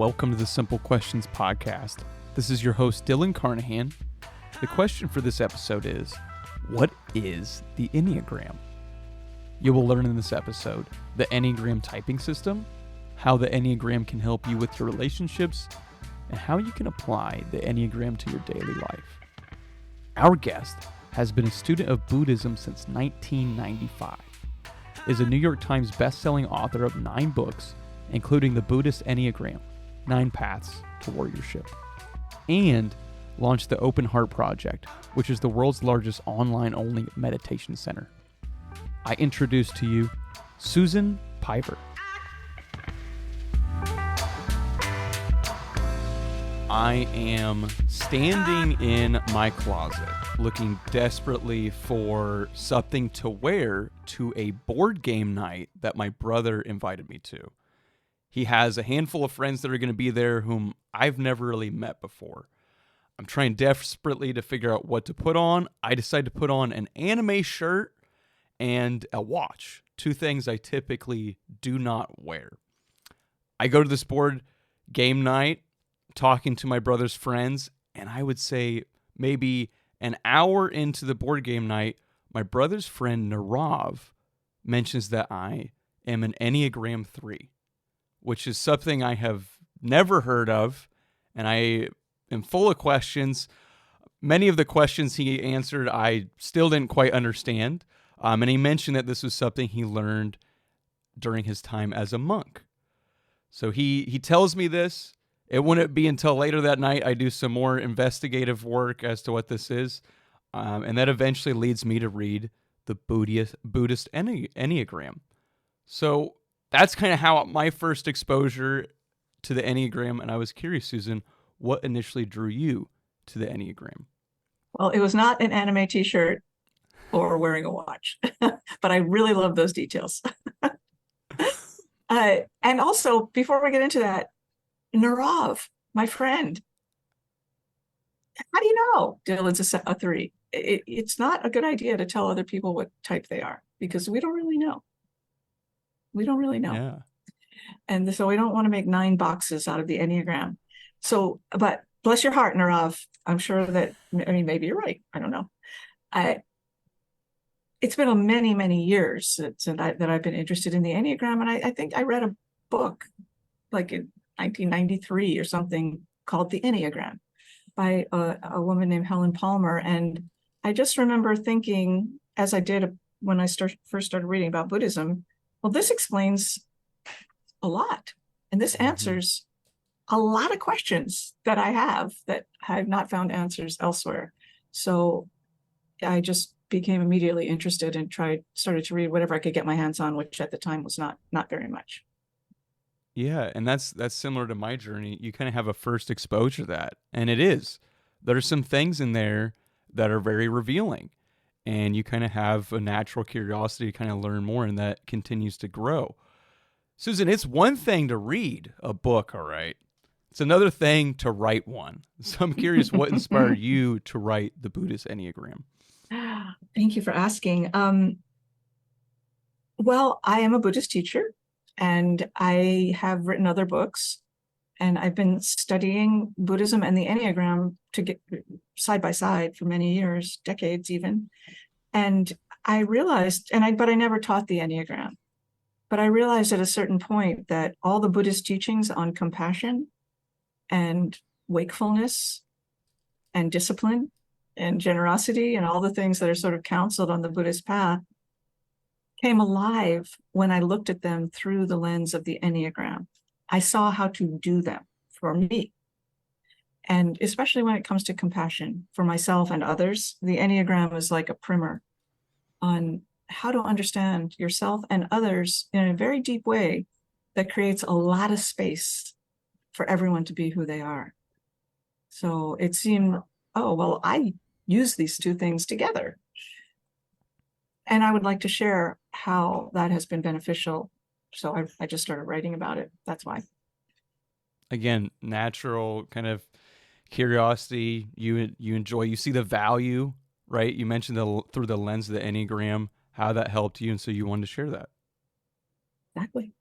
welcome to the Simple Questions podcast. This is your host, Dylan Carnahan. The question for this episode is, what is the Enneagram? You will learn in this episode the Enneagram typing system, how the Enneagram can help you with your relationships, and how you can apply the Enneagram to your daily life. Our guest has been a student of Buddhism since 1995, is a New York Times bestselling author of 9 books, including the Buddhist Enneagram, 9 Paths to Warriorship, and launched the Open Heart Project, which is the world's largest online-only meditation center. I introduce to you Susan Piver. I am standing in my closet looking desperately for something to wear to a board game night that my brother invited me to. He has a handful of friends that are going to be there whom I've never really met before. I'm trying desperately to figure out what to put on. I decide to put on an anime shirt and a watch, 2 things I typically do not wear. I go to this board game night, talking to my brother's friends, and I would say maybe an hour into the board game night, my brother's friend Narav mentions that I am an Enneagram 3, which is something I have never heard of, and I am full of questions. Many of the questions he answered I still didn't quite understand, and he mentioned that this was something he learned during his time as a monk. So he tells me this. It wouldn't be until later that night I do some more investigative work as to what this is, and that eventually leads me to read the Buddhist Enneagram. So that's kind of how my first exposure to the Enneagram, and I was curious, Susan, what initially drew you to the Enneagram? Well, it was not an anime t-shirt or wearing a watch, but I really love those details. And also, before we get into that, Narav, my friend, how do you know Dylan's a 3? It's not a good idea to tell other people what type they are because we don't really know. We don't really know. Yeah. And so we don't want to make 9 boxes out of the Enneagram. So, but bless your heart, Narav. I'm sure that, maybe you're right. I don't know. It's been many, many years that I've been interested in the Enneagram. And I think I read a book like in 1993 or something called The Enneagram by a woman named Helen Palmer. And I just remember thinking, as I did when I first started reading about Buddhism, well, this explains a lot. And this answers a lot of questions that I have not found answers elsewhere. So I just became immediately interested and started to read whatever I could get my hands on, which at the time was not very much. Yeah, and that's similar to my journey. You kind of have a first exposure to that, and there's some things in there that are very revealing, and you kind of have a natural curiosity to kind of learn more, and that continues to grow. Susan, it's one thing to read a book, all right? It's another thing to write one. So I'm curious what inspired you to write the Buddhist Enneagram? Thank you for asking. Well, I am a Buddhist teacher, and I have written other books, and I've been studying Buddhism and the Enneagram to get side by side for many years, decades even. And I realized, but I never taught the Enneagram, but I realized at a certain point that all the Buddhist teachings on compassion and wakefulness and discipline and generosity and all the things that are sort of counseled on the Buddhist path came alive when I looked at them through the lens of the Enneagram. I saw how to do them for me. And especially when it comes to compassion for myself and others, the Enneagram is like a primer on how to understand yourself and others in a very deep way that creates a lot of space for everyone to be who they are. So it seemed, I use these 2 things together. And I would like to share how that has been beneficial. So I just started writing about it. That's why. Again, natural kind of curiosity. You enjoy, you see the value, right? You mentioned through the lens of the Enneagram, how that helped you. And so you wanted to share that. Exactly.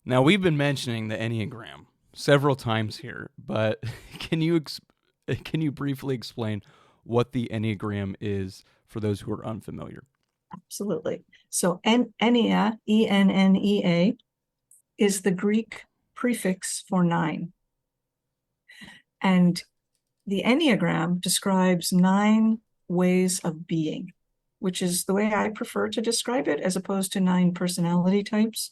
Now, we've been mentioning the Enneagram several times here, but can you briefly explain what the Enneagram is for those who are unfamiliar? Absolutely. So Ennea, Ennea, is the Greek prefix for 9. And the Enneagram describes 9 ways of being, which is the way I prefer to describe it, as opposed to 9 personality types,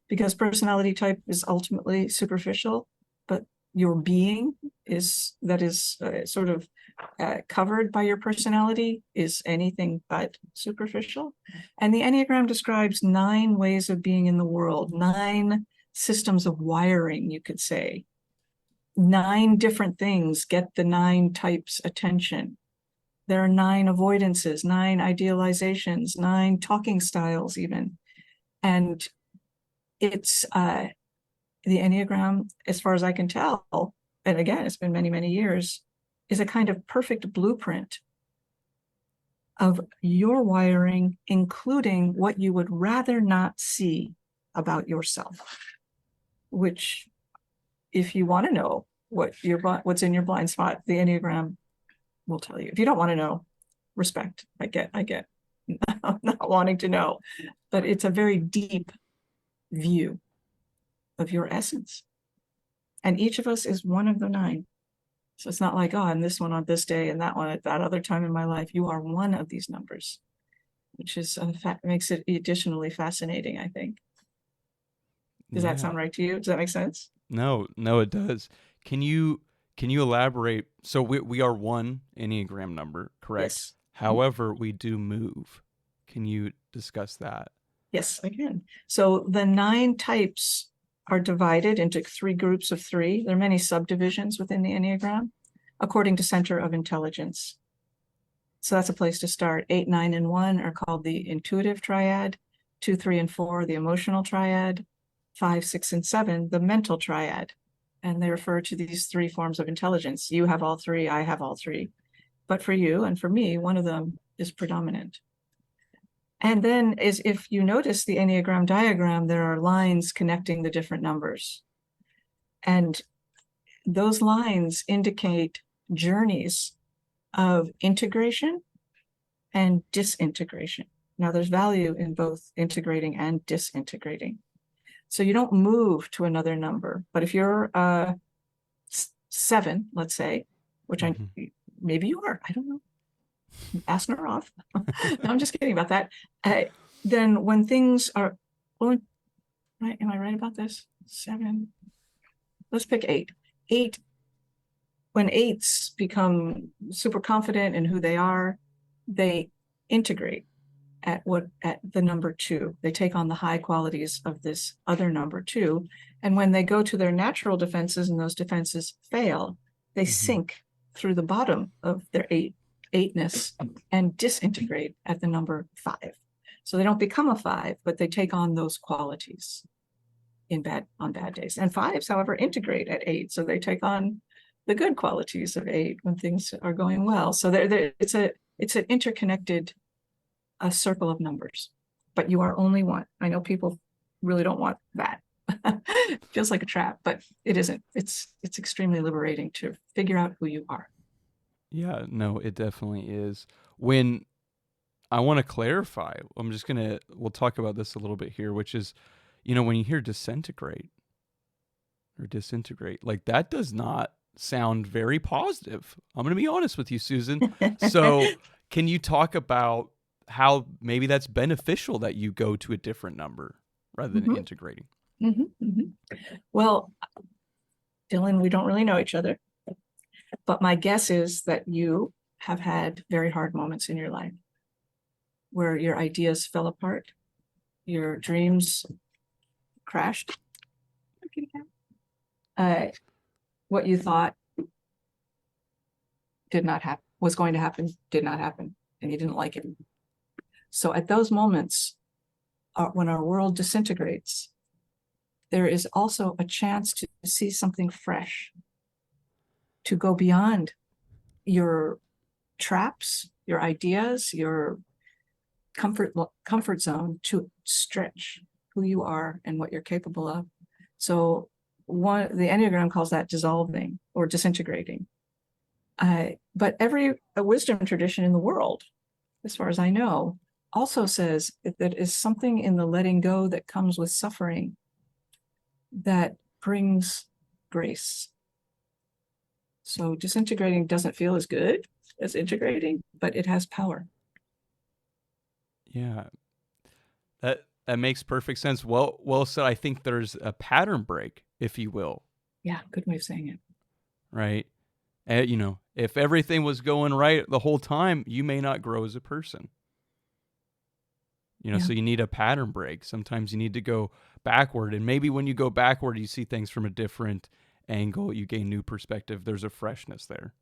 because personality type is ultimately superficial, but your being is sort of covered by your personality is anything but superficial. And the Enneagram describes 9 ways of being in the world, 9 systems of wiring, you could say. 9 different things get the 9 types attention. There are 9 avoidances, 9 idealizations, 9 talking styles even. And it's the Enneagram, as far as I can tell, and again, it's been many, many years, is a kind of perfect blueprint of your wiring, including what you would rather not see about yourself, which, if you want to know what's in your blind spot, the Enneagram will tell you. If you don't want to know, respect. I get not wanting to know, but it's a very deep view of your essence. And each of us is one of the 9. So it's not like, oh, I'm this one on this day and that one at that other time in my life. You are one of these numbers, which is makes it additionally fascinating, I think. Does that sound right to you? Does that make sense? No, it does. Can you elaborate? So we are one Enneagram number, correct? Yes. However, we do move. Can you discuss that? Yes, I can. So the 9 types are divided into 3 groups of 3. There are many subdivisions within the Enneagram, according to center of intelligence. So that's a place to start. 8, 9, and 1 are called the intuitive triad. 2, 3, and 4, the emotional triad. 5, 6, and 7, the mental triad. And they refer to these 3 forms of intelligence. You have all 3, I have all 3. But for you and for me, one of them is predominant. And then, if you notice the Enneagram diagram, there are lines connecting the different numbers. And those lines indicate journeys of integration and disintegration. Now, there's value in both integrating and disintegrating. So you don't move to another number. But if you're 7, let's say, which maybe you are, I don't know. Asking her off. No, I'm just kidding about that. Then when things are, well, right? Am I right about this? 7. Let's pick 8. 8. When 8s become super confident in who they are, they integrate at the number 2. They take on the high qualities of this other number 2. And when they go to their natural defenses and those defenses fail, they sink through the bottom of their 8ness and disintegrate at the number 5. So they don't become a 5, but they take on those qualities on bad days. And 5s, however, integrate at 8. So they take on the good qualities of 8 when things are going well. So it's an interconnected circle of numbers, but you are only one. I know people really don't want that. It feels like a trap, but it isn't. It's extremely liberating to figure out who you are. Yeah, no, it definitely is. When I want to clarify, we'll talk about this a little bit here, which is, when you hear disintegrate, like that does not sound very positive. I'm going to be honest with you, Susan. So can you talk about how maybe that's beneficial that you go to a different number rather than integrating? Well, Dylan, we don't really know each other, but my guess is that you have had very hard moments in your life where your ideas fell apart, your dreams crashed. What you thought was going to happen, did not happen, and you didn't like it. So at those moments, when our world disintegrates, there is also a chance to see something fresh, to go beyond your traps, your ideas, your comfort zone, to stretch who you are and what you're capable of. So the Enneagram calls that dissolving or disintegrating. But every wisdom tradition in the world, as far as I know, also says that is something in the letting go that comes with suffering that brings grace. So disintegrating doesn't feel as good as integrating, but it has power. Yeah. That makes perfect sense. Well said. I think there's a pattern break, if you will. Yeah, good way of saying it. Right. And, if everything was going right the whole time, you may not grow as a person. Yeah. So you need a pattern break. Sometimes you need to go backward. And maybe when you go backward, you see things from a different angle. You gain new perspective. There's a freshness there.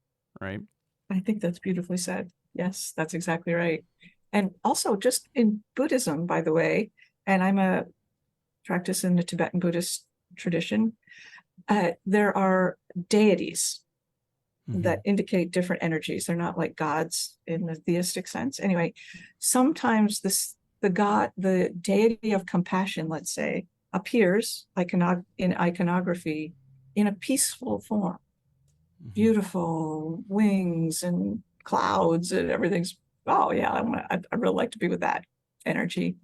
Right. I think that's beautifully said. Yes, that's exactly right. And also just in Buddhism, by the way, and I'm a practice in the Tibetan Buddhist tradition, there are deities that indicate different energies. They're not like gods in the theistic sense. Anyway, sometimes the deity of compassion, let's say, appears in iconography in a peaceful form. Beautiful wings and clouds and everything's, oh yeah, I'd really like to be with that energy.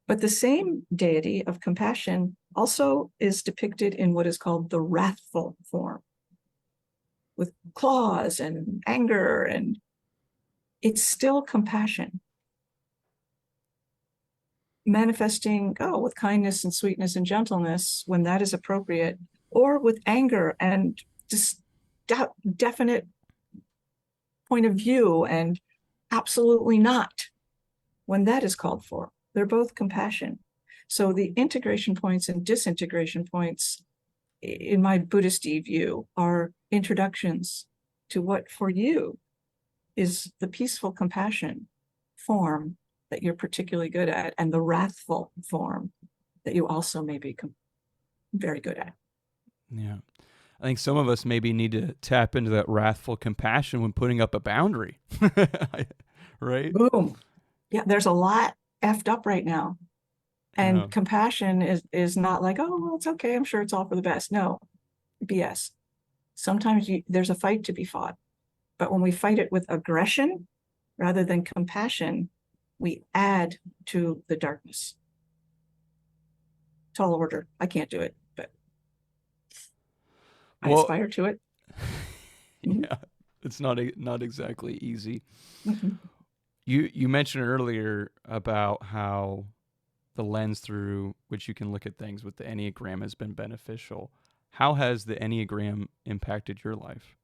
But the same deity of compassion also is depicted in what is called the wrathful form, with claws and anger, and it's still compassion manifesting, with kindness and sweetness and gentleness when that is appropriate, or with anger and just definite point of view and absolutely not when that is called for. They're both compassion. So the integration points and disintegration points, in my Buddhist view, are introductions to what for you is the peaceful compassion form that you're particularly good at, and the wrathful form that you also may be very good at. Yeah. I think some of us maybe need to tap into that wrathful compassion when putting up a boundary. Right? Boom. Yeah, there's a lot effed up right now. And Yeah. compassion is not like, oh, well, it's okay, I'm sure it's all for the best. No, BS. Sometimes there's a fight to be fought. But when we fight it with aggression rather than compassion, we add to the darkness. Tall order. I can't do it, but I aspire to it. Yeah, it's not exactly easy. Mhm. You mentioned earlier about how the lens through which you can look at things with the Enneagram has been beneficial. How has the Enneagram impacted your life?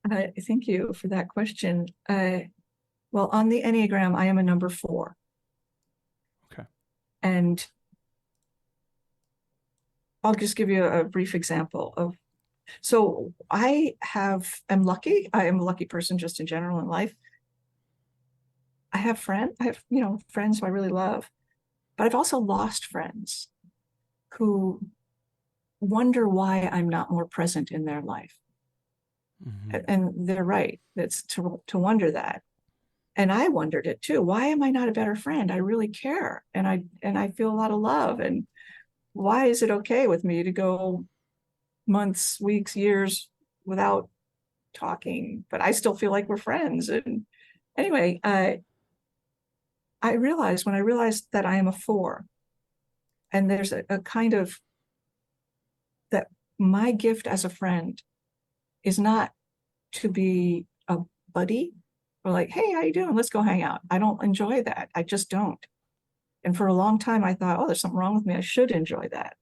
Thank you for that question. Well, on the Enneagram, I am a number 4. Okay. And I'll just give you a brief example of, so am lucky. I am a lucky person just in general in life. I have friends who I really love, but I've also lost friends who wonder why I'm not more present in their life. And they're right. It's to wonder that. And I wondered it too. Why am I not a better friend? I really care. And I feel a lot of love. And why is it okay with me to go months, weeks, years without talking, but I still feel like we're friends? And anyway, when I realized that I am a 4, and there's a kind of that my gift as a friend is not to be a buddy or like, hey, how you doing? Let's go hang out. I don't enjoy that. I just don't. And for a long time, I thought, oh, there's something wrong with me. I should enjoy that.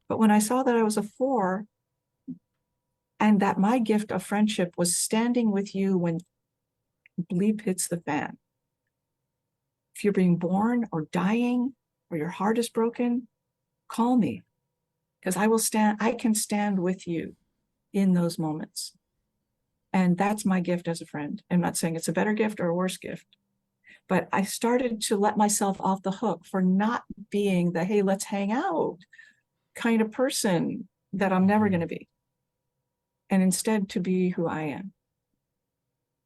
But when I saw that I was a 4, and that my gift of friendship was standing with you when bleep hits the fan. If you're being born or dying or your heart is broken, call me, because I can stand with you in those moments. And that's my gift as a friend. I'm not saying it's a better gift or a worse gift, but I started to let myself off the hook for not being the, hey, let's hang out kind of person that I'm never going to be, and instead to be who I am.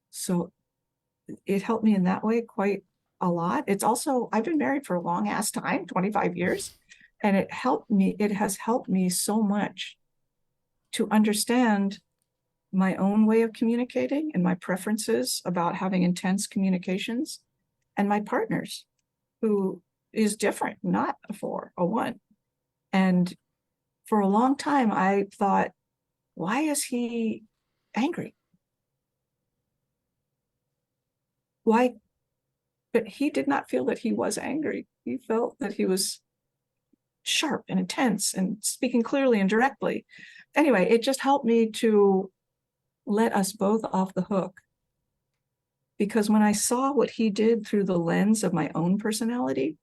So it helped me in that way quite a lot. It's also, I've been married for a long ass time, 25 years. And it has helped me so much to understand my own way of communicating and my preferences about having intense communications, and my partner's, who is different, not a 4, a 1. And for a long time, I thought, why is he angry? Why? But he did not feel that he was angry. He felt that he was sharp and intense and speaking clearly and directly. Anyway, it just helped me to let us both off the hook. Because when I saw what he did through the lens of my own personality,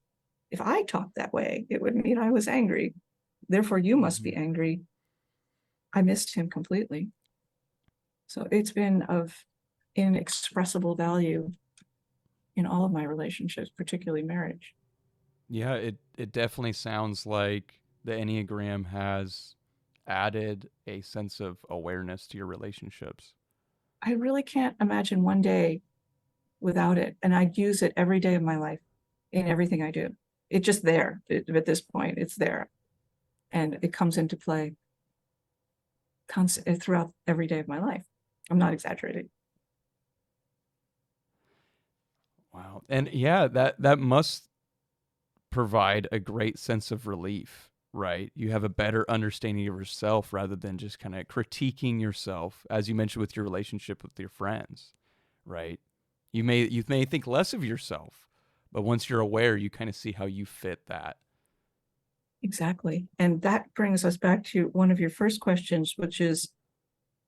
if I talked that way, it would mean I was angry. Therefore, you must be angry. I missed him completely. So it's been of inexpressible value in all of my relationships, particularly marriage. Yeah, it definitely sounds like the Enneagram has added a sense of awareness to your relationships. I really can't imagine one day without it. And I use it every day of my life in everything I do. It's just there. At this point, it's there. And it comes into play throughout every day of my life. I'm not exaggerating. Wow. And yeah, that must provide a great sense of relief, right? You have a better understanding of yourself rather than just kind of critiquing yourself, as you mentioned with your relationship with your friends, right? You may think less of yourself, but once you're aware, you kind of see how you fit that. Exactly. And that brings us back to one of your first questions, which is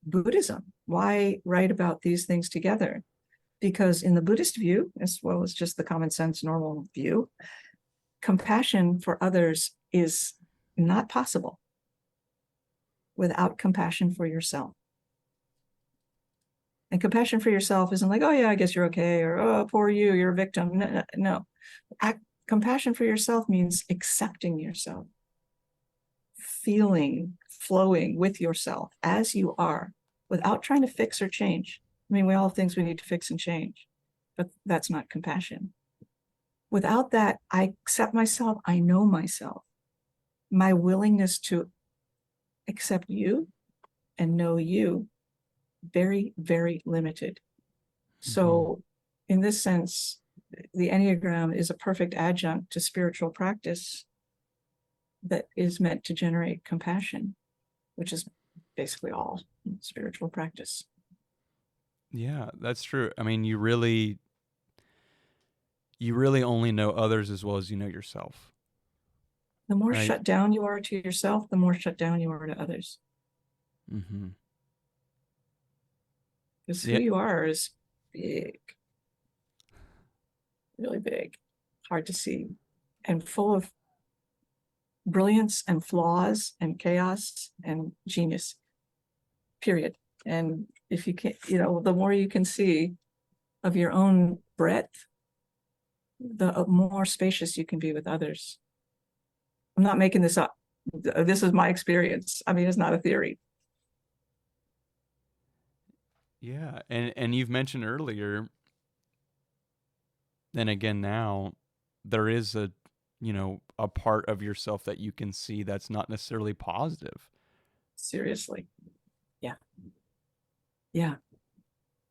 Buddhism. Why write about these things together? Because in the Buddhist view, as well as just the common sense normal view, compassion for others is not possible without compassion for yourself. And compassion for yourself isn't like, oh yeah, I guess you're okay, or oh, poor you, you're a victim. No. Compassion for yourself means accepting yourself, feeling, flowing with yourself as you are, without trying to fix or change. I mean, we all have things we need to fix and change, but that's not compassion. Without that, I accept myself, I know myself. My willingness to accept you and know you, very, very limited. So in this sense, the Enneagram is a perfect adjunct to spiritual practice that is meant to generate compassion, which is basically all spiritual practice. Yeah, that's true. I mean, you really only know others as well as you know yourself, The more right? shut down you are to yourself, the more shut down you are to others. Mm-hmm. Because who Yeah, you are is big, really big, hard to see, and full of brilliance and flaws and chaos and genius, period. And if you can, the more you can see of your own breadth, the more spacious you can be with others. I'm not making this up. This is my experience. I mean, it's not a theory. yeah, and you've mentioned earlier, and again now, there is a part of yourself that you can see that's not necessarily positive. Seriously. Yeah. Yeah.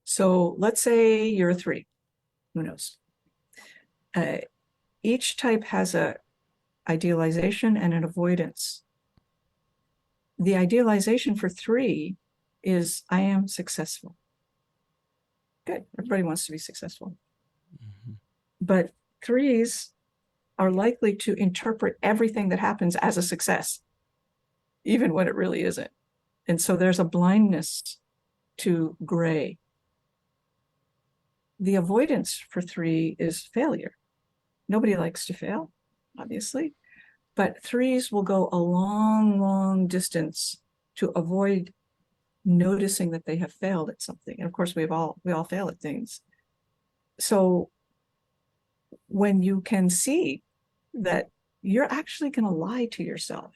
So let's say you're a 3. Who knows? Uh, each type has a idealization and an avoidance. The idealization for 3 is I am successful. Good. Everybody wants to be successful. Mm-hmm. But 3s are likely to interpret everything that happens as a success, even when it really isn't. And so there's a blindness to gray. The avoidance for 3 is failure. Nobody likes to fail, obviously, but 3s will go a long, long distance to avoid noticing that they have failed at something. And of course, we all fail at things. So when you can see that you're actually going to lie to yourself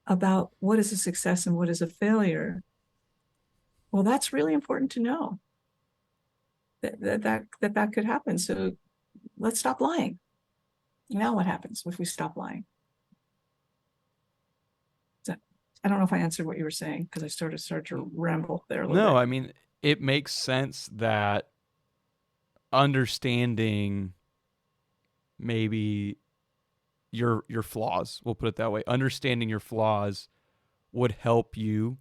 about what is a success and what is a failure, well, that's really important to know that could happen. So let's stop lying. Now what happens if we stop lying? I don't know if I answered what you were saying because I started to ramble there a little No, bit. I mean, it makes sense that understanding maybe your flaws, we'll put it that way, understanding your flaws would help you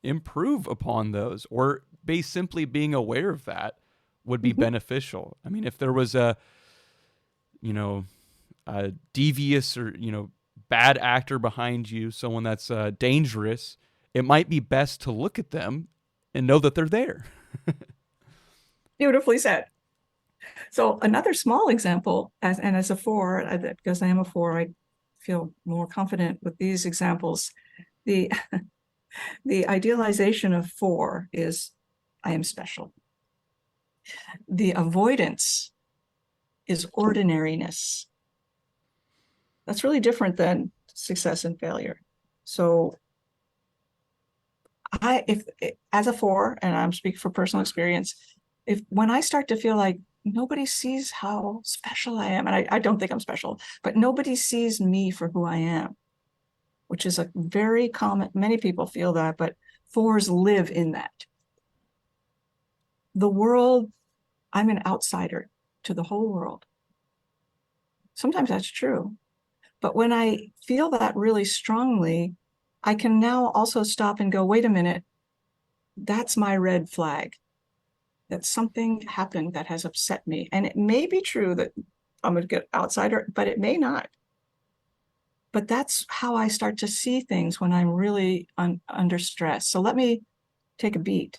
improve upon those, or simply being aware of that would be Mhm. beneficial. I mean, if there was you know, a devious or, bad actor behind you, someone that's dangerous, it might be best to look at them and know that they're there. Beautifully said. So another small example, as a four, because I am a four, I feel more confident with these examples. The the idealization of four is I am special. The avoidance is ordinariness. That's really different than success and failure. So if as a four, and I'm speaking for personal experience, when I start to feel like nobody sees how special I am, and I don't think I'm special, but nobody sees me for who I am, which is a very common, many people feel that, but fours live in that. The world, I'm an outsider to the whole world. Sometimes that's true. But when I feel that really strongly, I can now also stop and go, wait a minute, that's my red flag. That something happened that has upset me. And it may be true that I'm a good outsider, but it may not. But that's how I start to see things when I'm really under stress. So let me take a beat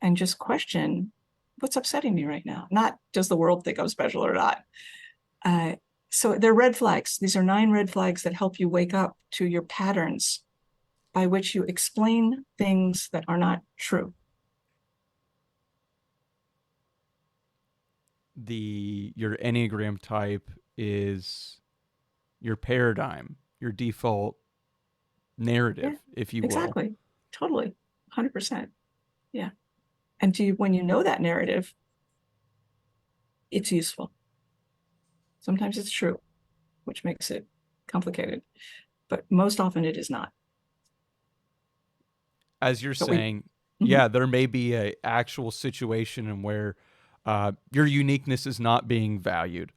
and just question what's upsetting me right now. Not does the world think I'm special or not. Uh, so they're red flags. These are 9 red flags that help you wake up to your patterns by which you explain things that are not true. Your Enneagram type is your paradigm, your default Yeah, narrative, if you will. exactly. Totally. 100%. Yeah. And when you know that narrative, it's useful. Sometimes it's true, which makes it complicated, but most often it is not. As you're But we, saying, mhm. yeah, there may be a actual situation in where your uniqueness is not being valued.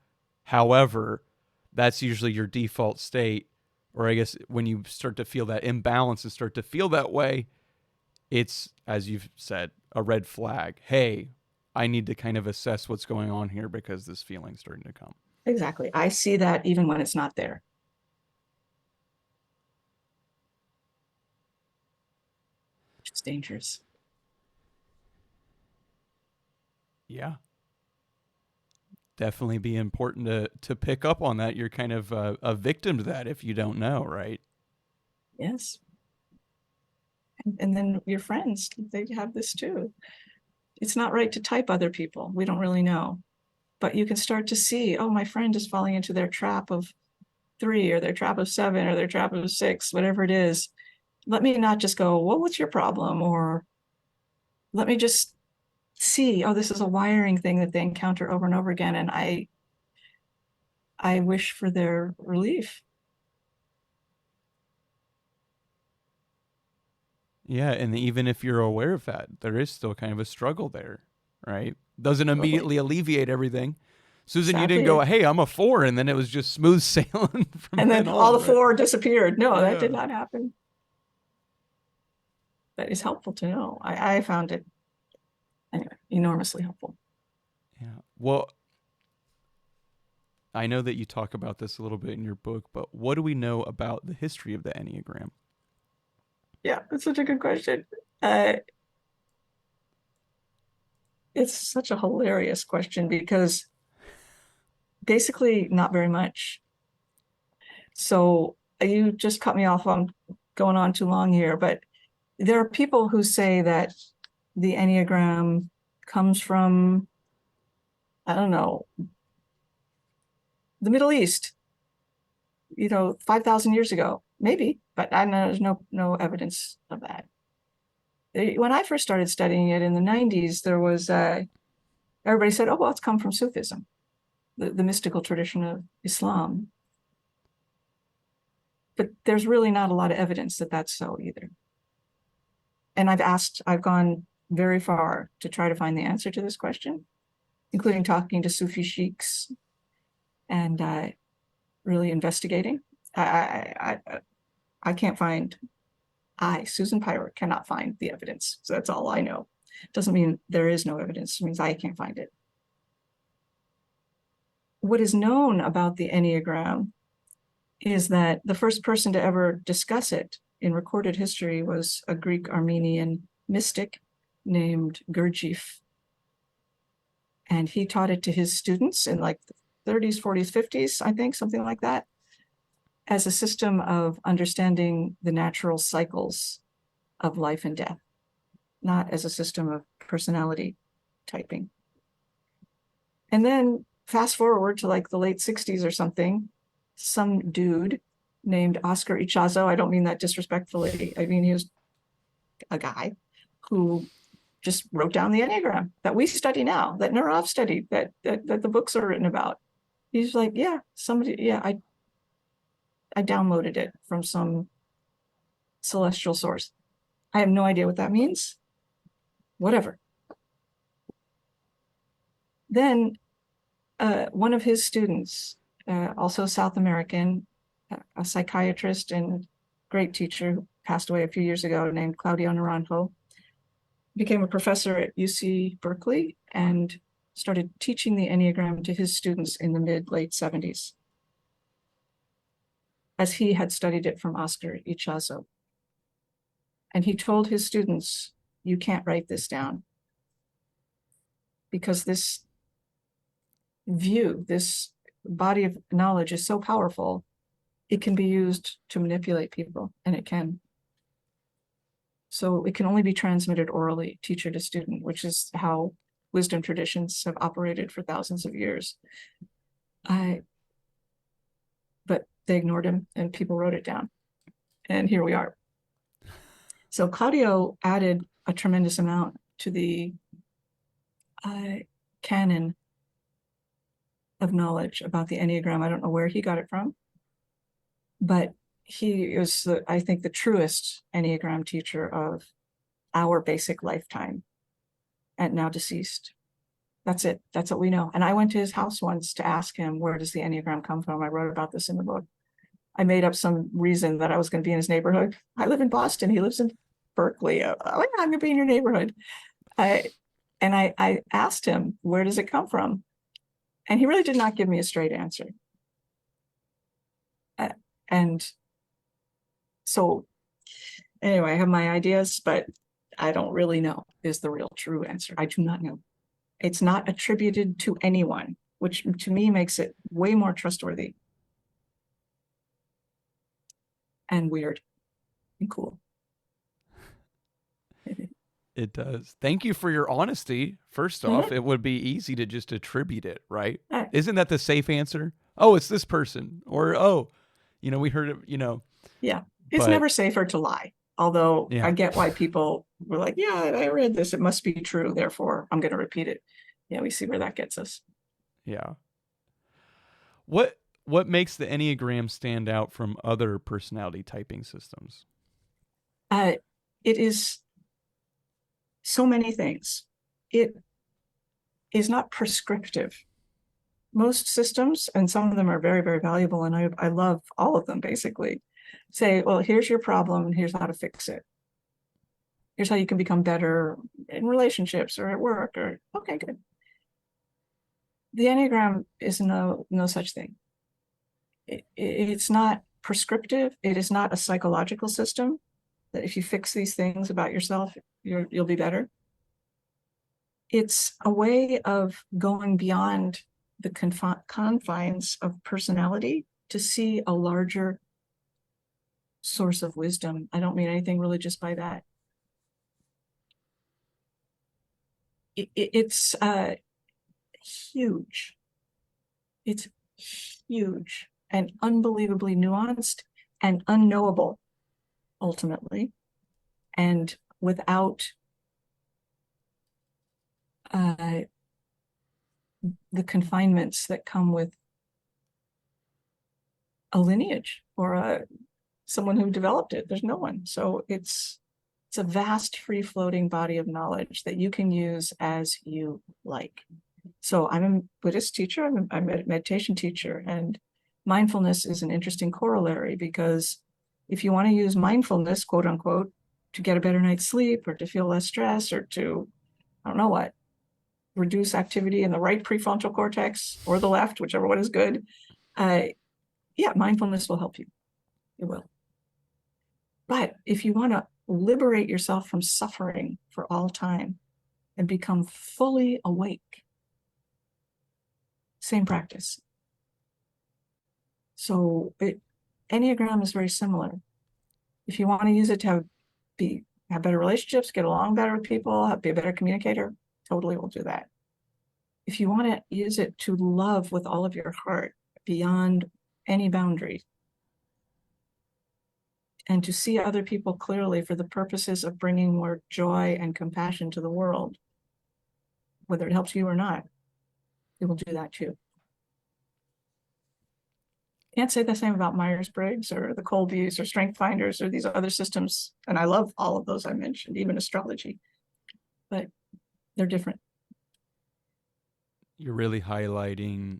However, that's usually your default state. Or I guess when you start to feel that imbalance and start to feel that way, it's, as you've said, a red flag. Hey, I need to kind of assess what's going on here because this feeling's starting to come. Exactly. I see that even when it's not there, which is dangerous. Yeah, definitely be important to pick up on that. You're kind of a victim to that if you don't know, right? Yes. And then your friends, they have this too. It's not right to type other people. We don't really know. But you can start to see, oh, my friend is falling into their trap of 3 or their trap of 7 or their trap of 6, whatever it is. Let me not just go, well, what's your problem? Or let me just see, oh, this is a wiring thing that they encounter over and over again. And I wish for their relief. Yeah, and even if you're aware of that, there is still kind of a struggle there, right? Doesn't Totally. immediately alleviate everything. Susan, you didn't go, Sadly. hey, I'm a 4, and then it was just smooth sailing from And then then all on, the right? 4 disappeared. No, that did Yeah. not happen. That is helpful to know. I found it anyway, enormously helpful. Yeah. Well, I know that you talk about this a little bit in your book, but what do we know about the history of the Enneagram? Yeah, that's such a good question. Uh, it's such a hilarious question because basically not very much. So you just cut me off. I'm going on too long here, but there are people who say that the Enneagram comes from, I don't know, the Middle East, 5,000 years ago, maybe, but I know there's no evidence of that. When I first started studying it in the 90s, there was everybody said, oh, well, it's come from Sufism. the mystical tradition of Islam. But there's really not a lot of evidence that that's so either. And I've gone very far to try to find the answer to this question, including talking to Sufi sheiks and really investigating. I can't find, Susan Piver, cannot find the evidence. So that's all I know. Doesn't mean there is no evidence. It means I can't find it. What is known about the Enneagram is that the first person to ever discuss it in recorded history was a Greek Armenian mystic named Gurdjieff. And he taught it to his students in like the 30s, 40s, 50s, I think, something like that, as a system of understanding the natural cycles of life and death, not as a system of personality typing. And then fast forward to like the late 60s or something, some dude named Oscar Ichazo, I don't mean that disrespectfully, I mean he was a guy who just wrote down the Enneagram that we study now, that Nurov studied, that the books are written about. He's like, yeah, I downloaded it from some celestial source. I have no idea what that means. Whatever. Then one of his students, also South American, a psychiatrist and great teacher who passed away a few years ago, named Claudio Naranjo, became a professor at UC Berkeley and started teaching the Enneagram to his students in the late 70s, as he had studied it from Oscar Ichazo. And he told his students, you can't write this down, because this view, this body of knowledge is so powerful, it can be used to manipulate people, and it can. So it can only be transmitted orally, teacher to student, which is how wisdom traditions have operated for thousands of years. But they ignored him and people wrote it down. And here we are. So Claudio added a tremendous amount to the canon of knowledge about the Enneagram. I don't know where he got it from, but he is, I think, the truest Enneagram teacher of our basic lifetime, and now deceased. That's it. That's what we know. And I went to his house once to ask him, where does the Enneagram come from? I wrote about this in the book. I made up some reason that I was going to be in his neighborhood. I live in Boston. He lives in Berkeley. Oh, yeah, I'm going to be in your neighborhood. I asked him, where does it come from? And he really did not give me a straight answer. And so anyway, I have my ideas, but I don't really know is the real true answer. I do not know. It's not attributed to anyone, which to me makes it way more trustworthy and weird and cool. It does. Thank you for your honesty. First off, it would be easy to just attribute it, right? Isn't that the safe answer? Oh, it's this person. Or, oh, we heard it, Yeah. It's never safer to lie. Although Yeah. I get why people were like, yeah, I read this. It must be true. Therefore, I'm going to repeat it. Yeah, we see where that gets us. Yeah. What makes the Enneagram stand out from other personality typing systems? It is so many things. It is not prescriptive. Most systems, and some of them are very, very valuable, and I love all of them, basically, say, well, here's your problem, and here's how to fix it. Here's how you can become better in relationships or at work, or, okay, good. The Enneagram is no such thing. It's not prescriptive. It is not a psychological system that if you fix these things about yourself, you'll be better. It's a way of going beyond the confines of personality to see a larger source of wisdom. I don't mean anything religious by that. It's huge. It's huge and unbelievably nuanced and unknowable, ultimately, and without the confinements that come with a lineage or someone who developed it. There's no one. So it's a vast, free-floating body of knowledge that you can use as you like. So I'm a Buddhist teacher, I'm a meditation teacher, and mindfulness is an interesting corollary, because if you want to use mindfulness, quote unquote, to get a better night's sleep or to feel less stress or to, I don't know what, reduce activity in the right prefrontal cortex or the left, whichever one is good, yeah, mindfulness will help you. It will. But if you want to liberate yourself from suffering for all time and become fully awake, same practice. So Enneagram is very similar. If you want to use it to have better relationships, get along better with people, be a better communicator, totally will do that. If you want to use it to love with all of your heart beyond any boundary, and to see other people clearly for the purposes of bringing more joy and compassion to the world, whether it helps you or not, it will do that too. Can't say the same about Myers-Briggs or the Colbys or Strength Finders or these other systems. And I love all of those I mentioned, even astrology, but they're different. You're really highlighting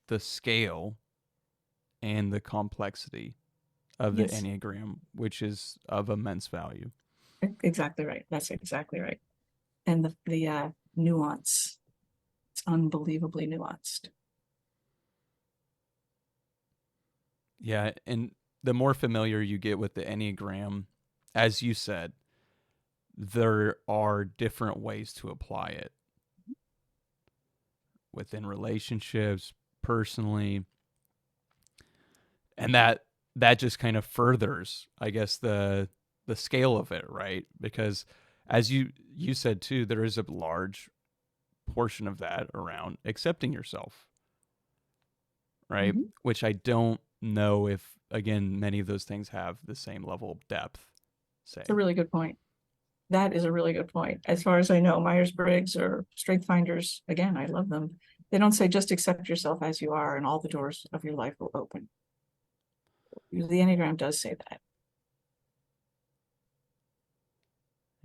the scale and the complexity of the Yes. Enneagram, which is of immense value. Exactly right. That's exactly right. And the nuance, it's unbelievably nuanced. Yeah, and the more familiar you get with the Enneagram, as you said, there are different ways to apply it within relationships, personally, and that just kind of furthers, I guess, the scale of it, right? Because as you said too, there is a large portion of that around accepting yourself, right? Mhm. Which I don't know if, again, many of those things have the same level of depth, say. It's a really good point. That is a really good point. As far as I know, Myers-Briggs or Strength Finders, again, I love them. They don't say just accept yourself as you are and all the doors of your life will open. The Enneagram does say that.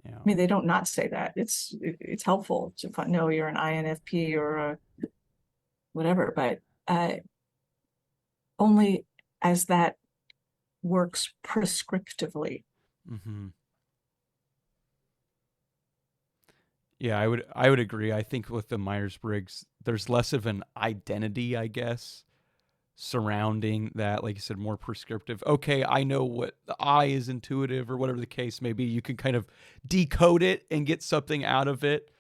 Yeah. I mean, they don't not say that. It's helpful to know you're an INFP or a whatever, but only as that works prescriptively. Mm-hmm. Yeah, I would agree. I think with the Myers-Briggs, there's less of an identity, I guess, surrounding that. Like you said, more prescriptive. Okay, I know what the I is intuitive or whatever the case may be. You can kind of decode it and get something out of it.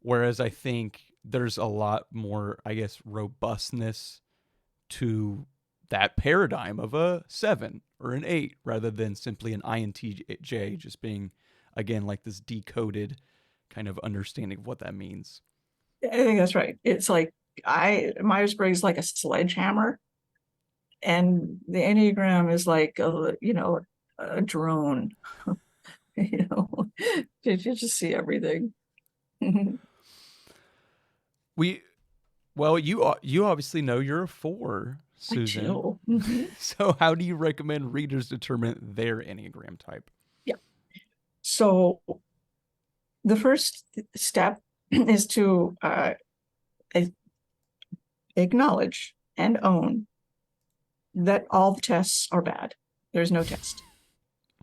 Whereas I think there's a lot more, I guess, robustness to that paradigm of a 7 or an 8 rather than simply an INTJ just being, again, like this decoded kind of understanding of what that means. I think that's right. It's like Myers-Briggs is like a sledgehammer, and the Enneagram is like a drone. You just see everything. Well, you obviously know you're a 4, Susan. So how do you recommend readers determine their Enneagram type? Yeah. So the first step is to acknowledge and own that all the tests are bad. There's no test.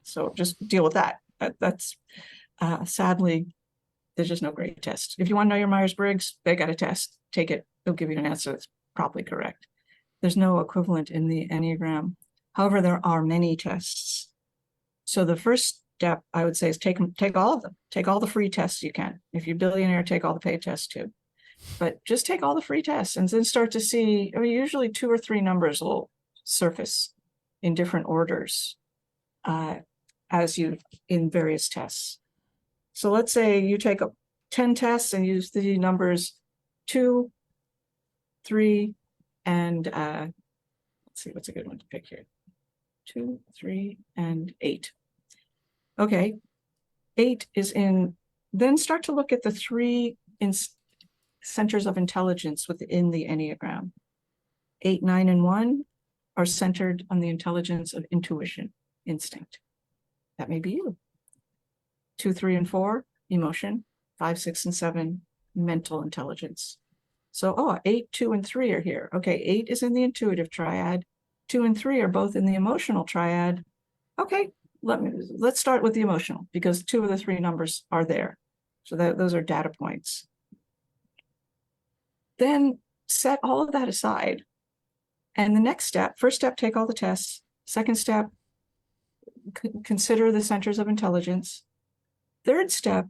So just deal with that. That's sadly, there's just no great test. If you want to know your Myers-Briggs, they got a test. Take it. They'll give you an answer that's probably correct. There's no equivalent in the Enneagram. However, there are many tests. So the first step I would say is take all of them. Take all the free tests you can. If you're a billionaire, take all the paid tests too. But just take all the free tests and then start to see, usually 2 or 3 numbers will surface in different orders as you in various tests. So let's say you take 10 tests and use the numbers 2, 3, and let's see, what's a good one to pick here? 2, 3, and 8. Okay, 8 is in, then start to look at the 3 centers of intelligence within the Enneagram. 8, 9, and 1 are centered on the intelligence of intuition, instinct. That may be you. 2, 3, and 4, emotion. 5, 6, and 7, mental intelligence. So, 8, 2, and 3 are here. Okay, 8 is in the intuitive triad. 2 and 3 are both in the emotional triad. Okay, let's start with the emotional, because 2 of the 3 numbers are there. So those are data points. Then set all of that aside. And the next step, first step, take all the tests. Second step, consider the centers of intelligence. Third step,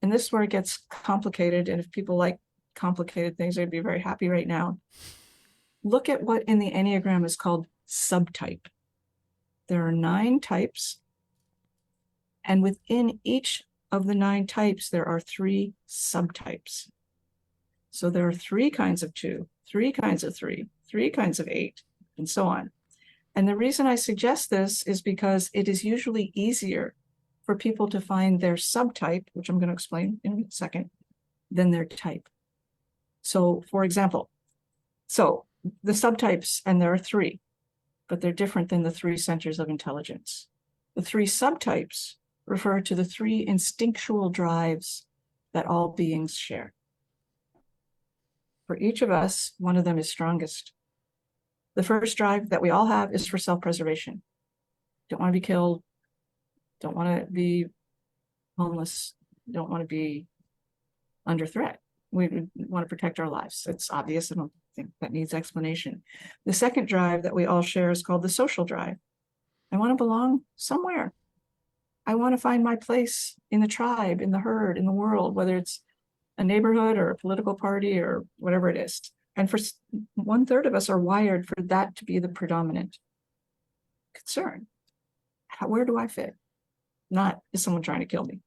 and this is where it gets complicated, and if people like complicated things, they'd be very happy right now. Look at what in the Enneagram is called subtype. There are 9 types, and within each of the 9 types, there are 3 subtypes. So there are 3 kinds of 2, 3 kinds of 3, 3 kinds of 8, and so on. And the reason I suggest this is because it is usually easier for people to find their subtype, which I'm going to explain in a second, than their type. So, for example, the subtypes, and there are 3, but they're different than the 3 centers of intelligence. The 3 subtypes refer to the 3 instinctual drives that all beings share. For each of us, one of them is strongest. The first drive that we all have is for self-preservation. Don't want to be killed. Don't want to be homeless. Don't want to be under threat. We want to protect our lives. It's obvious. I don't think that needs explanation. The second drive that we all share is called the social drive. I want to belong somewhere. I want to find my place in the tribe, in the herd, in the world, whether it's a neighborhood or a political party or whatever it is. And for 1/3 of us are wired for that to be the predominant concern. Where do I fit? Not, is someone trying to kill me?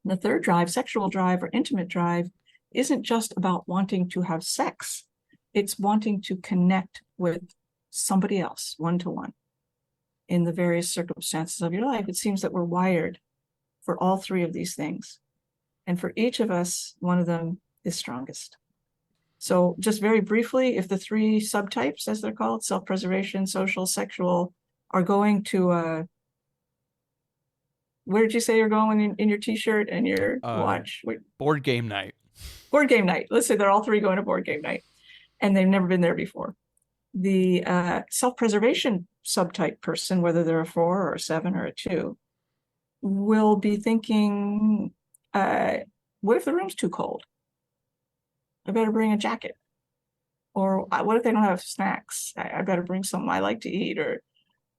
The third drive, sexual drive or intimate drive, isn't just about wanting to have sex. It's wanting to connect with somebody else, one-to-one, in the various circumstances of your life. It seems that we're wired for all 3 of these things. And for each of us, one of them is strongest. So just very briefly, if the 3 subtypes, as they're called, self-preservation, social, sexual, are going to, where did you say you're going in your t-shirt and your watch? Board game night. Board game night. Let's say they're all 3 going to board game night, and they've never been there before. The self-preservation subtype person, whether they're a 4 or a 7 or a 2, will be thinking, what if the room's too cold? I better bring a jacket. Or what if they don't have snacks? I better bring something I like to eat. Or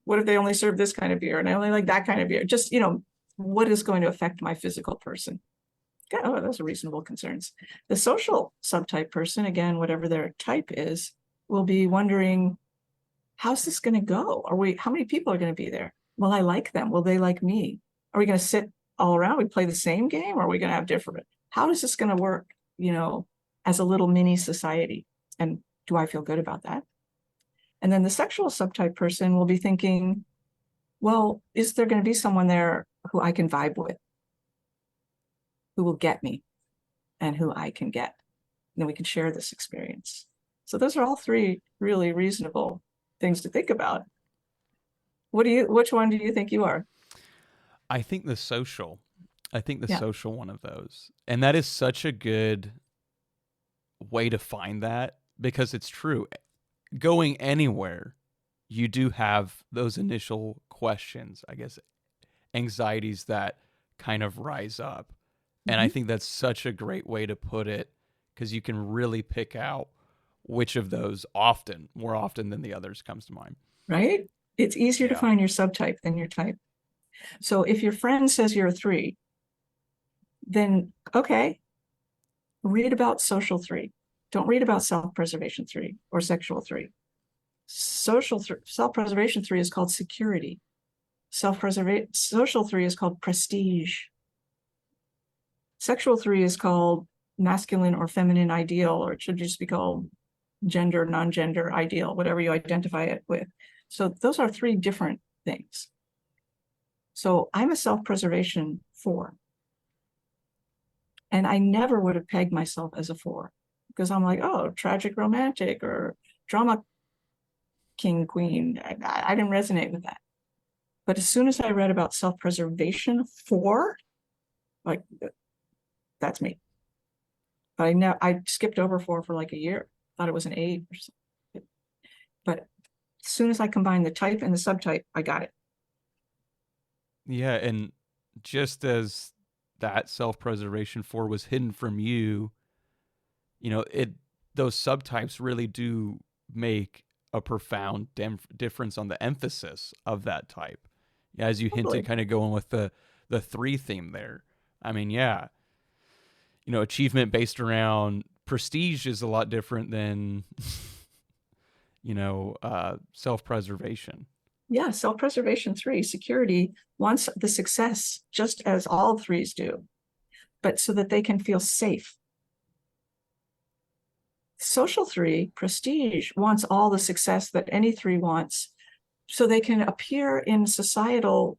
what if they only serve this kind of beer and I only like that kind of beer? Just, what is going to affect my physical person? Oh, those are reasonable concerns. The social subtype person, again, whatever their type is, will be wondering, how's this going to go? How many people are going to be there? Will I like them? Will they like me? Are we going to sit all around? We play the same game, or are we going to have different? How is this going to work, as a little mini society? And do I feel good about that? And then the sexual subtype person will be thinking, well, is there going to be someone there who I can vibe with, who will get me, and who I can get? And then we can share this experience. So those are all 3 really reasonable things to think about. Which one do you think you are? I think the social. Social one of those. And that is such a good way to find that, because it's true. Going anywhere, you do have those initial questions, I guess, anxieties that kind of rise up. And I think that's such a great way to put it, because you can really pick out which of those more often than the others comes to mind. Right? It's easier to find your subtype than your type. So if your friend says you're a 3, then, okay, read about social 3. Don't read about self-preservation 3 or sexual 3. Self-preservation 3 is called security. Social 3 is called prestige. Sexual 3 is called masculine or feminine ideal, or it should just be called gender, non-gender ideal, whatever you identify it with. So those are 3 different things. So I'm a self-preservation 4. And I never would have pegged myself as a 4 because I'm like, oh, tragic romantic or drama king, queen. I didn't resonate with that. But as soon as I read about self-preservation 4, like, that's me. But I skipped over 4 for like a year. Thought it was an 8 or something. But as soon as I combined the type and the subtype, I got it. Yeah, and just as that self-preservation 4 was hidden from you, it those subtypes really do make a profound difference on the emphasis of that type. Yeah, as you hinted, Totally. kind of going with the 3 theme there. I mean, yeah, achievement based around prestige is a lot different than self-preservation. Yeah, self-preservation 3, security, wants the success just as all 3s do, but so that they can feel safe. Social 3, prestige, wants all the success that any 3 wants so they can appear in societal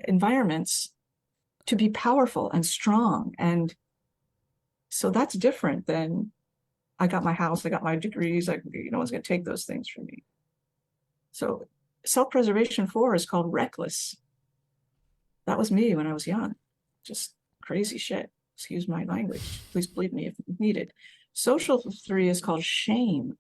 environments to be powerful and strong. And so that's different than I got my house, I got my degrees, no one's going to take those things from me. So self-preservation 4 is called reckless. That was me when I was young. Just crazy shit. Excuse my language. Please believe me if needed. Social 3 is called shame.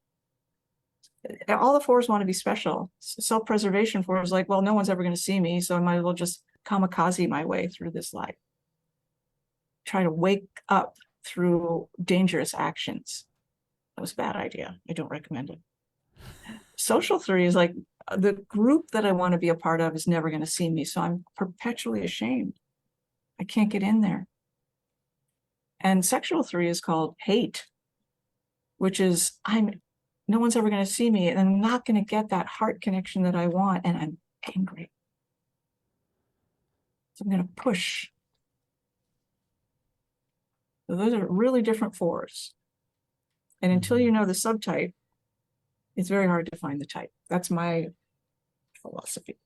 All the 4s want to be special. Self-preservation 4 is like, well, no one's ever going to see me, so I might as well just kamikaze my way through this life. Try to wake up through dangerous actions. That was a bad idea. I don't recommend it. Social 3 is like, the group that I want to be a part of is never going to see me, so I'm perpetually ashamed. I can't get in there. And sexual 3 is called hate, which is no one's ever going to see me, and I'm not going to get that heart connection that I want, and I'm angry. So I'm going to push. So those are really different 4s. And until you know the subtype, it's very hard to find the type. That's my philosophy.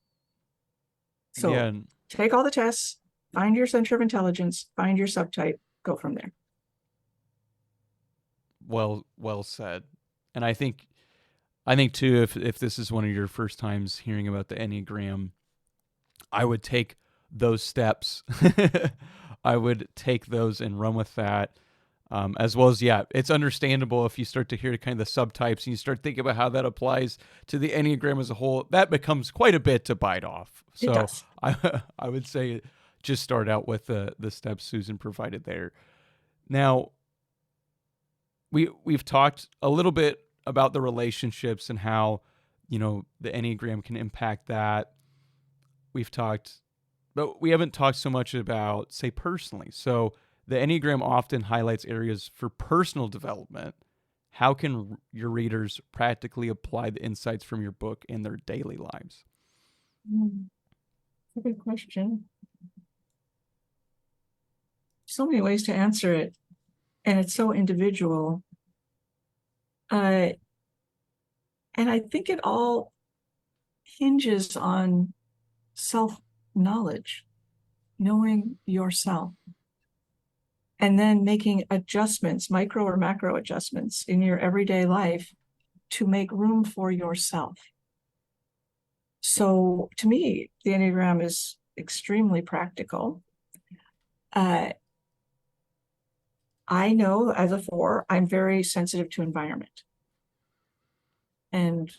So Yeah, take all the tests, find your center of intelligence, find your subtype, go from there. well said. And I think too, if this is one of your first times hearing about the Enneagram, I would take those steps. I would take those and run with that. As well as, yeah, it's understandable if you start to hear kind of the subtypes and you start thinking about how that applies to the Enneagram as a whole, that becomes quite a bit to bite off. It So does. I would say just start out with the steps Susan provided there. Now, we've talked a little bit about the relationships and how, the Enneagram can impact that. We've talked, but we haven't talked so much about, say, personally. So the Enneagram often highlights areas for personal development. How can your readers practically apply the insights from your book in their daily lives? That's a good question. So many ways to answer it, and it's so individual. And I think it all hinges on self-knowledge, knowing yourself, and then making adjustments, micro or macro adjustments in your everyday life to make room for yourself. So to me, the Enneagram is extremely practical. I know as a 4, I'm very sensitive to environment. And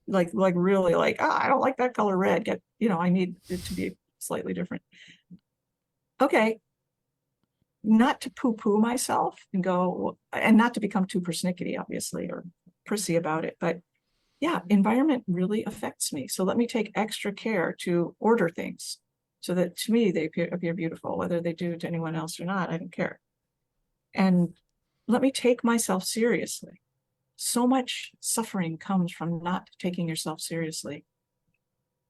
really I don't like that color red. I need it to be slightly different. Okay. Not to poo-poo myself and not to become too persnickety, obviously, or prissy about it, but yeah, environment really affects me. So let me take extra care to order things so that to me they appear beautiful, whether they do to anyone else or not, I don't care. And let me take myself seriously. So much suffering comes from not taking yourself seriously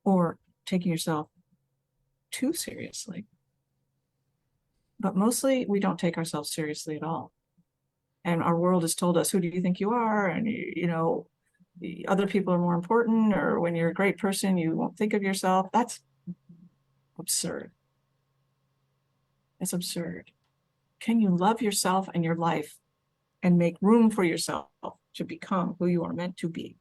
or taking yourself too seriously. But mostly we don't take ourselves seriously at all. And our world has told us, who do you think you are? And, other people are more important, or when you're a great person, you won't think of yourself. That's absurd. That's absurd. Can you love yourself and your life and make room for yourself to become who you are meant to be?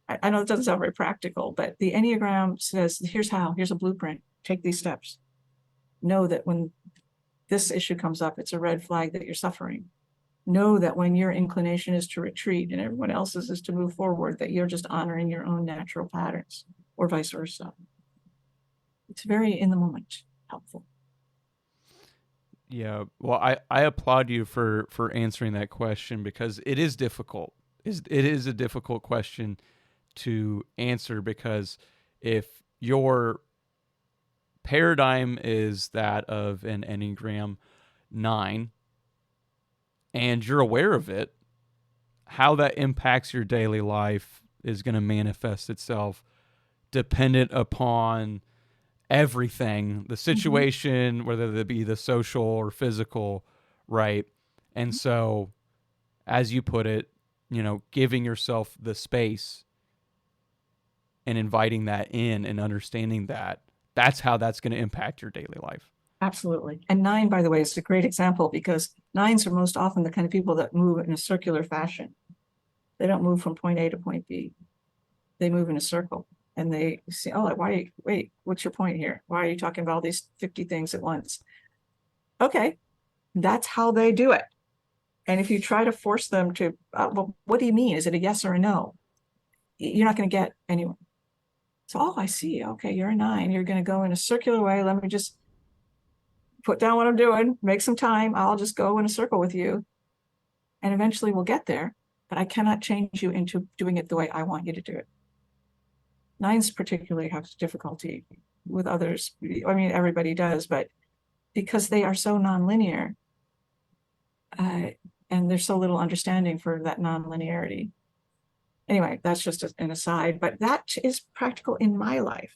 I know it doesn't sound very practical, but the Enneagram says, here's how, here's a blueprint, take these steps. Know that when this issue comes up, it's a red flag that you're suffering. Know that when your inclination is to retreat and everyone else's is to move forward, that you're just honoring your own natural patterns, or vice versa. It's very in the moment helpful. Yeah. Well, I applaud you for answering that question, because it is difficult. It is a difficult question to answer, because if your paradigm is that of an Enneagram 9 and you're aware of it, how that impacts your daily life is going to manifest itself dependent upon everything, the situation, whether it be the social or physical, right? And so, as you put it, giving yourself the space and inviting that in and understanding that, that's how that's going to impact your daily life. Absolutely. And 9, by the way, is a great example, because 9s are most often the kind of people that move in a circular fashion. They don't move from point A to point B. They move in a circle, and they say, oh, wait, what's your point here? Why are you talking about all these 50 things at once? Okay, that's how they do it. And if you try to force them to, well, what do you mean? Is it a yes or a no? You're not going to get anywhere. So, oh, I see. Okay, you're a 9. You're going to go in a circular way. Let me just put down what I'm doing, make some time. I'll just go in a circle with you. And eventually we'll get there. But I cannot change you into doing it the way I want you to do it. 9s particularly have difficulty with others. I mean, everybody does, but because they are so nonlinear, and there's so little understanding for that nonlinearity. Anyway, that's just an aside, but that is practical in my life.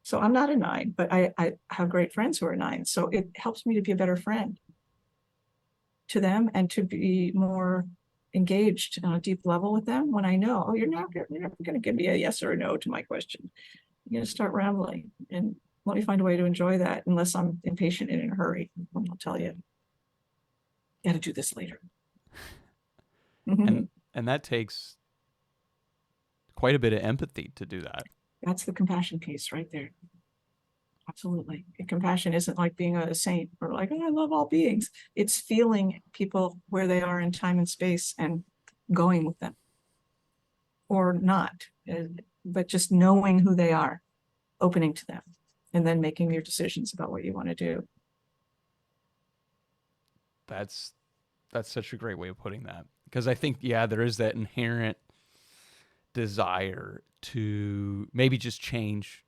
So I'm not a 9, but I have great friends who are 9. So it helps me to be a better friend to them and to be more engaged on a deep level with them when I know, oh, you're never going to give me a yes or a no to my question. You're going to start rambling, and let me find a way to enjoy that, unless I'm impatient and in a hurry. I'll tell you, got to do this later. and that takes quite a bit of empathy to do that. That's the compassion piece right there. Absolutely. And compassion isn't like being a saint or like, oh, I love all beings. It's feeling people where they are in time and space and going with them, or not, but just knowing who they are, opening to them, and then making your decisions about what you want to do. That's such a great way of putting that, because I think, yeah, there is that inherent desire to maybe just change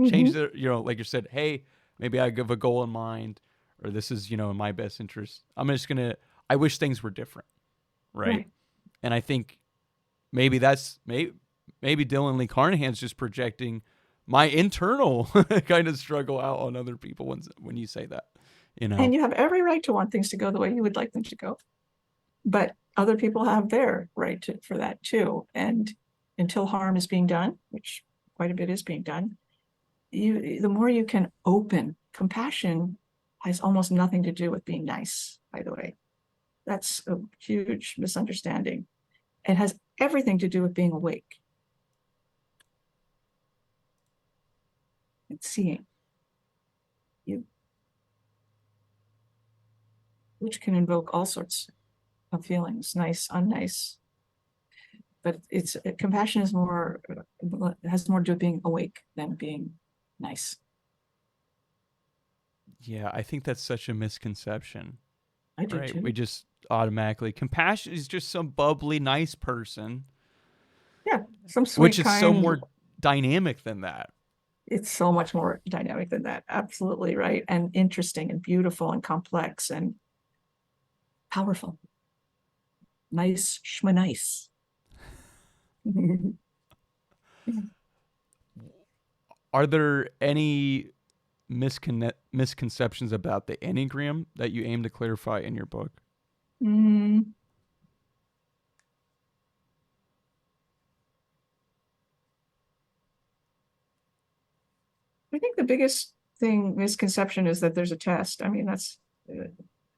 change the, like you said, hey, maybe I have a goal in mind, or this is, in my best interest. I wish things were different. Right. And I think maybe maybe Dylan Lee Carnahan's just projecting my internal kind of struggle out on other people when you say that, And you have every right to want things to go the way you would like them to go, but other people have their right for that too. And until harm is being done, which quite a bit is being done, the more you can open. Compassion has almost nothing to do with being nice, by the way. That's a huge misunderstanding. It has everything to do with being awake and seeing you, which can invoke all sorts of feelings, nice, unnice. But compassion is has more to do with being awake than being nice. Yeah, I think that's such a misconception. I do too. We just automatically, compassion is just some bubbly, nice person. Yeah, some sweet, which is kind, so more dynamic than that. It's so much more dynamic than that. Absolutely right. And interesting and beautiful and complex and powerful. Nice schmanice. Are there any misconceptions about the Enneagram that you aim to clarify in your book? I think the biggest thing, misconception is that there's a test. I mean,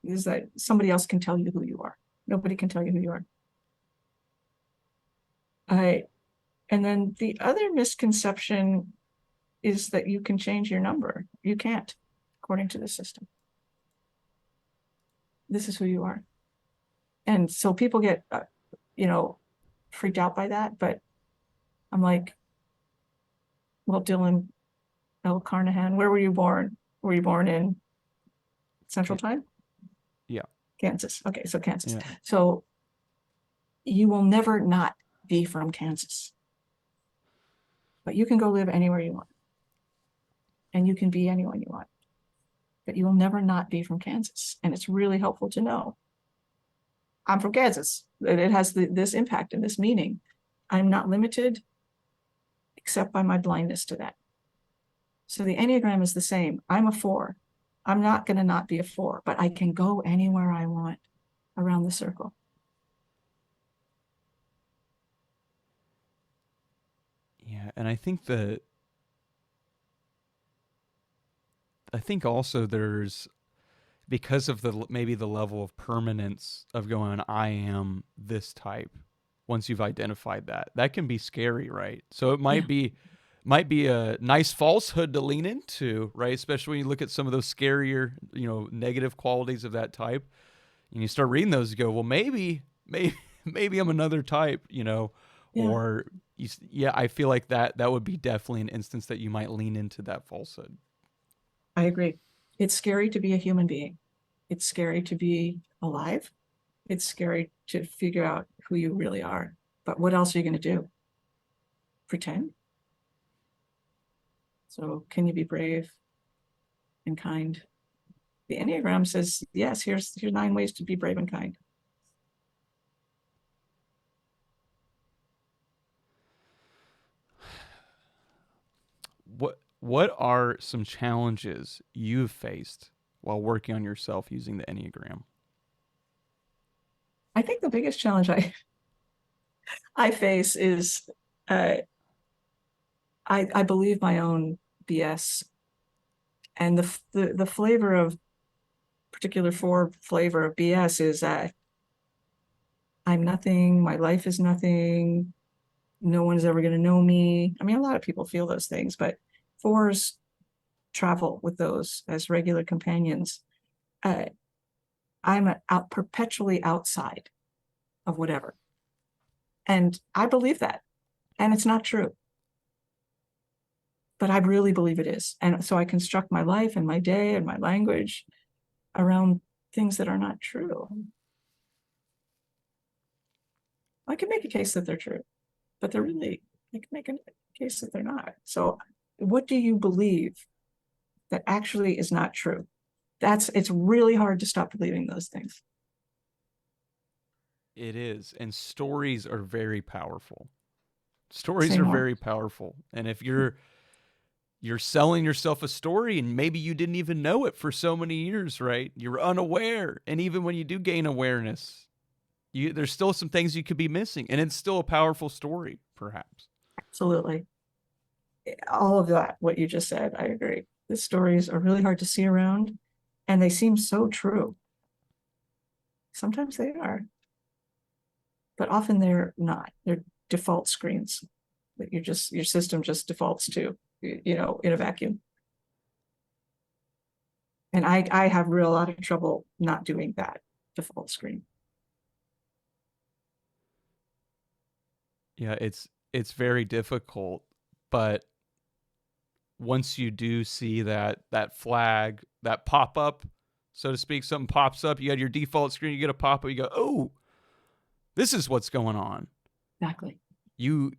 is that somebody else can tell you who you are. Nobody can tell you who you are. And then the other misconception is that you can change your number. You can't, according to the system. This is who you are. And so people get, freaked out by that. But I'm like, well, Dylan L. Carnahan, where were you born? Were you born in Central Time? Yeah. Kansas. Okay, so Kansas. Yeah. So you will never not be from Kansas. But you can go live anywhere you want. And you can be anyone you want. But you will never not be from Kansas. And it's really helpful to know. I'm from Kansas. It has this impact and this meaning. I'm not limited except by my blindness to that. So the Enneagram is the same. I'm a 4. I'm not going to not be a 4, but I can go anywhere I want around the circle. Yeah, and I think also there's, because of maybe the level of permanence of going, I am this type. Once you've identified that can be scary, right? So it might be a nice falsehood to lean into, right? Especially when you look at some of those scarier, negative qualities of that type, and you start reading those, you go, well, maybe I'm another type, or I feel like that would be definitely an instance that you might lean into that falsehood. I agree. It's scary to be a human being. It's scary to be alive. It's scary to figure out who you really are. But what else are you going to do? Pretend? So can you be brave and kind? The Enneagram says, yes, here's 9 ways to be brave and kind. What are some challenges you've faced while working on yourself using the Enneagram? I think the biggest challenge I face is I believe my own BS, and the flavor of particular 4 flavor of BS is that I'm nothing, my life is nothing, no one's ever going to know me. I mean, a lot of people feel those things, but 4s travel with those as regular companions. I'm perpetually outside of whatever. And I believe that. And it's not true. But I really believe it is. And so I construct my life and my day and my language around things that are not true. I can make a case that they're true, but I can make a case that they're not. So what do you believe that actually is not true? It's really hard to stop believing those things. It is. And stories are very powerful. Stories are very powerful. And if you're selling yourself a story and maybe you didn't even know it for so many years, right? You're unaware. And even when you do gain awareness, there's still some things you could be missing. And it's still a powerful story, perhaps. Absolutely. All of that, what you just said, I agree. The stories are really hard to see around, and they seem so true. Sometimes they are, but often they're not. They're default screens that your system just defaults to, in a vacuum. And I have a lot of trouble not doing that default screen. Yeah, it's very difficult, but once you do see that flag, that pop up, so to speak, something pops up, you had your default screen, you get a pop up, you go, oh, this is what's going on. Exactly. You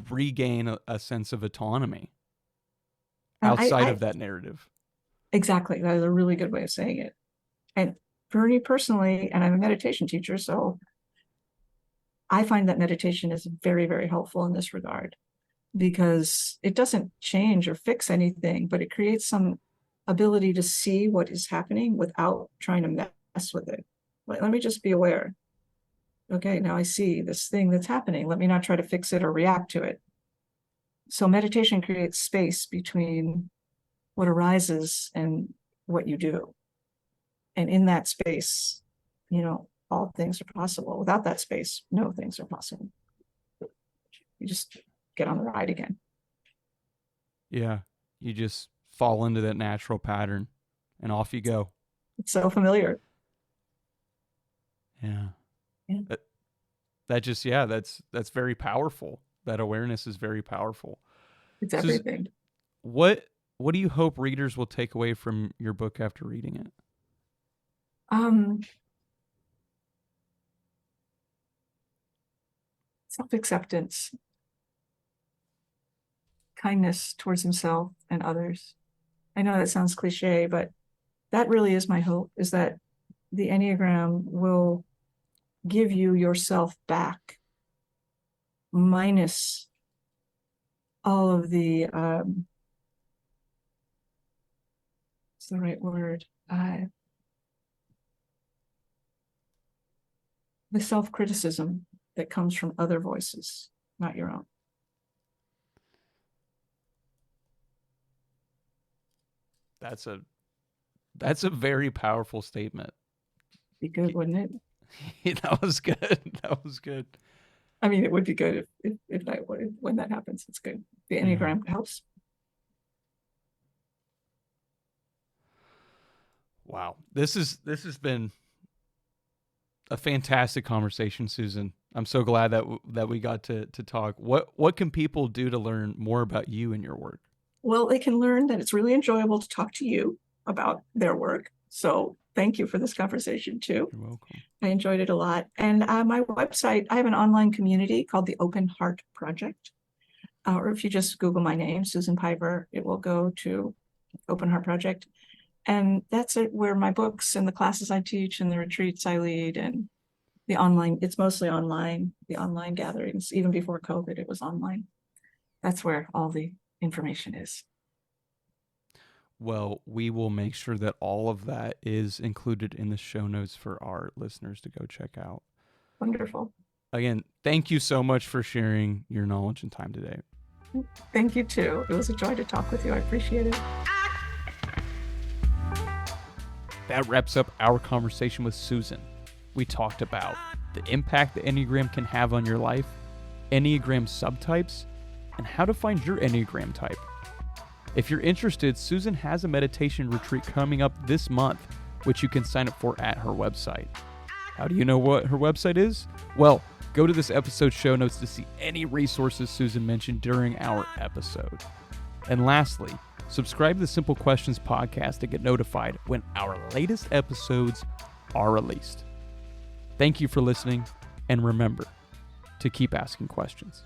regain a sense of autonomy outside of that narrative. Exactly. That is a really good way of saying it. And for me personally, and I'm a meditation teacher, so I find that meditation is very, very helpful in this regard, because it doesn't change or fix anything, but it creates some ability to see what is happening without trying to mess with it. Let me just be aware. Okay, now I see this thing that's happening. Let me not try to fix it or react to it. So meditation creates space between what arises and what you do. And in that space, all things are possible. Without that space, no things are possible. You just get on the ride again. Yeah. You just fall into that natural pattern and off you go. It's so familiar. Yeah. Yeah. That's very powerful. That awareness is very powerful. It's everything. What do you hope readers will take away from your book after reading it? Self-acceptance, kindness towards himself and others. I know that sounds cliche, but that really is my hope, is that the Enneagram will give you yourself back, minus all of the, what's the right word? The self-criticism that comes from other voices, not your own. That's a very powerful statement. Be good, wouldn't it? That was good. That was good. I mean, it would be good if when that happens, it's good. The Enneagram helps. Wow. This has been a fantastic conversation, Susan. I'm so glad that we got to talk. What can people do to learn more about you and your work? Well, they can learn that it's really enjoyable to talk to you about their work. So thank you for this conversation too. You're welcome. I enjoyed it a lot. And my website, I have an online community called the Open Heart Project. Or if you just Google my name, Susan Piver, it will go to Open Heart Project. And that's where my books and the classes I teach and the retreats I lead and the online, it's mostly online, the online gatherings. Even before COVID, it was online. That's where all the information is. Well, we will make sure that all of that is included in the show notes for our listeners to go check out. Wonderful. Again, thank you so much for sharing your knowledge and time today. Thank you too. It was a joy to talk with you. I appreciate it. That wraps up our conversation with Susan. We talked about the impact the Enneagram can have on your life, Enneagram subtypes, and how to find your Enneagram type. If you're interested, Susan has a meditation retreat coming up this month, which you can sign up for at her website. How do you know what her website is? Well, go to this episode's show notes to see any resources Susan mentioned during our episode. And lastly, subscribe to the Simple Questions podcast to get notified when our latest episodes are released. Thank you for listening, and remember to keep asking questions.